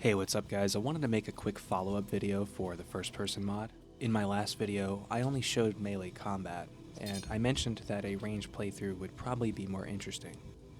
Hey, what's up guys? I wanted to make a quick follow-up video for the first person mod. In my last video, I only showed melee combat, and I mentioned that a ranged playthrough would probably be more interesting,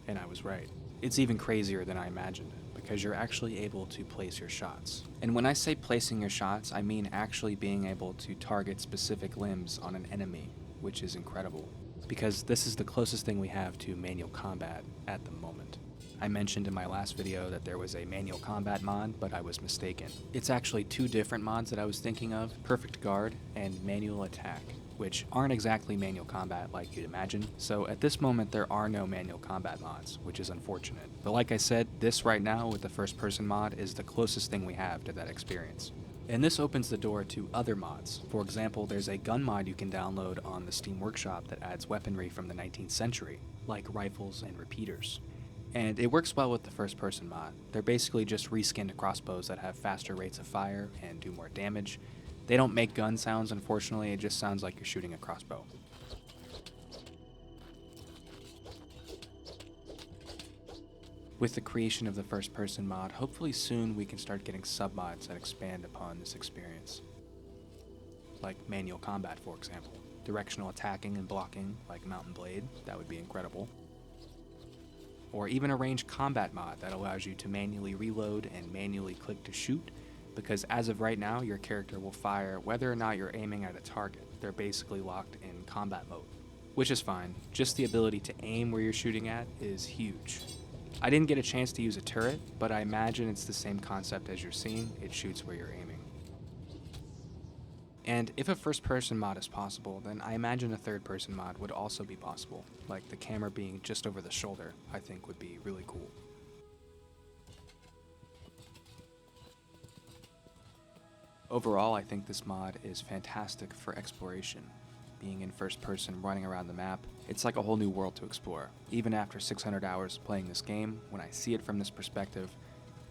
and I was right. It's even crazier than I imagined, because you're actually able to place your shots. And when I say placing your shots, I mean actually being able to target specific limbs on an enemy, which is incredible, because this is the closest thing we have to manual combat at the moment. I mentioned in my last video that there was a manual combat mod, but I was mistaken. It's actually two different mods that I was thinking of, Perfect Guard and Manual Attack, which aren't exactly manual combat like you'd imagine, so at this moment there are no manual combat mods, which is unfortunate. But like I said, this right now with the first person mod is the closest thing we have to that experience. And this opens the door to other mods. For example, there's a gun mod you can download on the Steam Workshop that adds weaponry from the 19th century, like rifles and repeaters. And it works well with the first person mod. They're basically just reskinned crossbows that have faster rates of fire and do more damage. They don't make gun sounds, unfortunately, it just sounds like you're shooting a crossbow. With the creation of the first person mod, hopefully soon we can start getting sub-mods that expand upon this experience. Like manual combat, for example. Directional attacking and blocking, like Mountain Blade, that would be incredible. Or even a ranged combat mod that allows you to manually reload and manually click to shoot, because as of right now, your character will fire whether or not you're aiming at a target. They're basically locked in combat mode, which is fine. Just the ability to aim where you're shooting at is huge. I didn't get a chance to use a turret, but I imagine it's the same concept as you're seeing. It shoots where you're aiming. And if a first person mod is possible, then I imagine a third person mod would also be possible, like the camera being just over the shoulder, I think would be really cool. Overall, I think this mod is fantastic for exploration. Being in first person, running around the map, it's like a whole new world to explore. Even after 600 hours playing this game, when I see it from this perspective,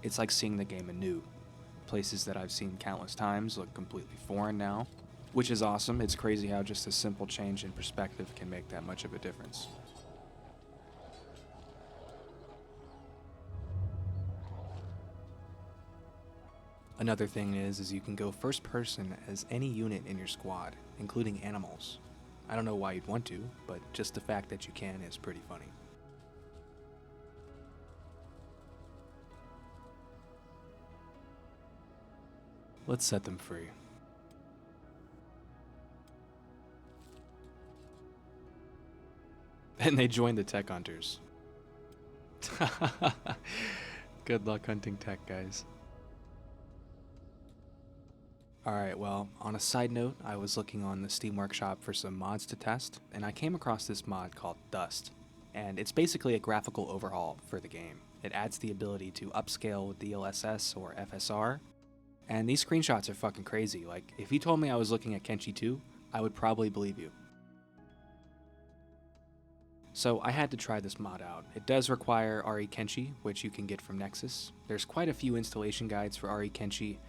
it's like seeing the game anew. Places that I've seen countless times look completely foreign now, which is awesome. It's crazy how just a simple change in perspective can make that much of a difference. Another thing is you can go first person as any unit in your squad, including animals. I don't know why you'd want to, but just the fact that you can is pretty funny. Let's set them free. And they joined the tech hunters. Good luck hunting tech, guys. Alright, well, on a side note, I was looking on the Steam Workshop for some mods to test, and I came across this mod called Dust. And it's basically a graphical overhaul for the game. It adds the ability to upscale with DLSS or FSR, and these screenshots are fucking crazy. Like, if you told me I was looking at Kenshi 2, I would probably believe you. So I had to try this mod out. It does require RE Kenshi, which you can get from Nexus. There's quite a few installation guides for RE Kenshi.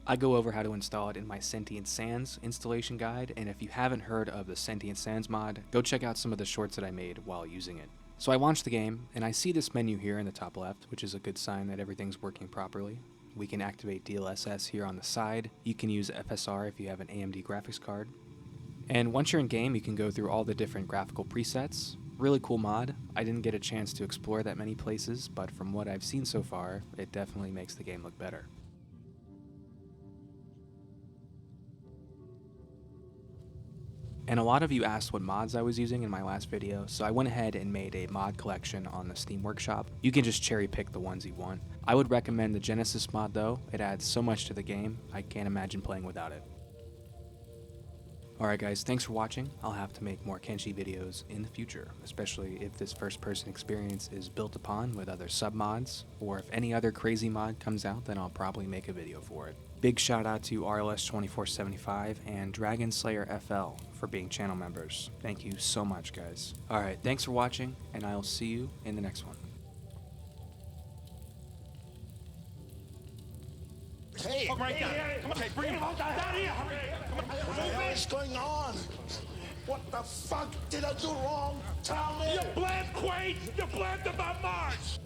I go over how to install it in my Sentient Sands installation guide, and if you haven't heard of the Sentient Sands mod, go check out some of the shorts that I made while using it. So I launched the game, and I see this menu here in the top left, which is a good sign that everything's working properly. We can activate DLSS here on the side. You can use FSR if you have an AMD graphics card. And once you're in game, you can go through all the different graphical presets. Really cool mod. I didn't get a chance to explore that many places, but from what I've seen so far, it definitely makes the game look better. And a lot of you asked what mods I was using in my last video, so I went ahead and made a mod collection on the Steam Workshop. You can just cherry pick the ones you want. I would recommend the Genesis mod though. It adds so much to the game, I can't imagine playing without it. Alright guys, thanks for watching. I'll have to make more Kenshi videos in the future, especially if this first person experience is built upon with other sub mods, or if any other crazy mod comes out, then I'll probably make a video for it. Big shout out to RLS2475 and Dragon Slayer FL for being channel members. Thank you so much guys. Alright, thanks for watching, and I'll see you in the next one. Hey! Come right down. Come on, bring him down here! Come on. What the hell is going on? What the fuck did I do wrong? Tell me! You blamed Quaid! You blamed him on Mars!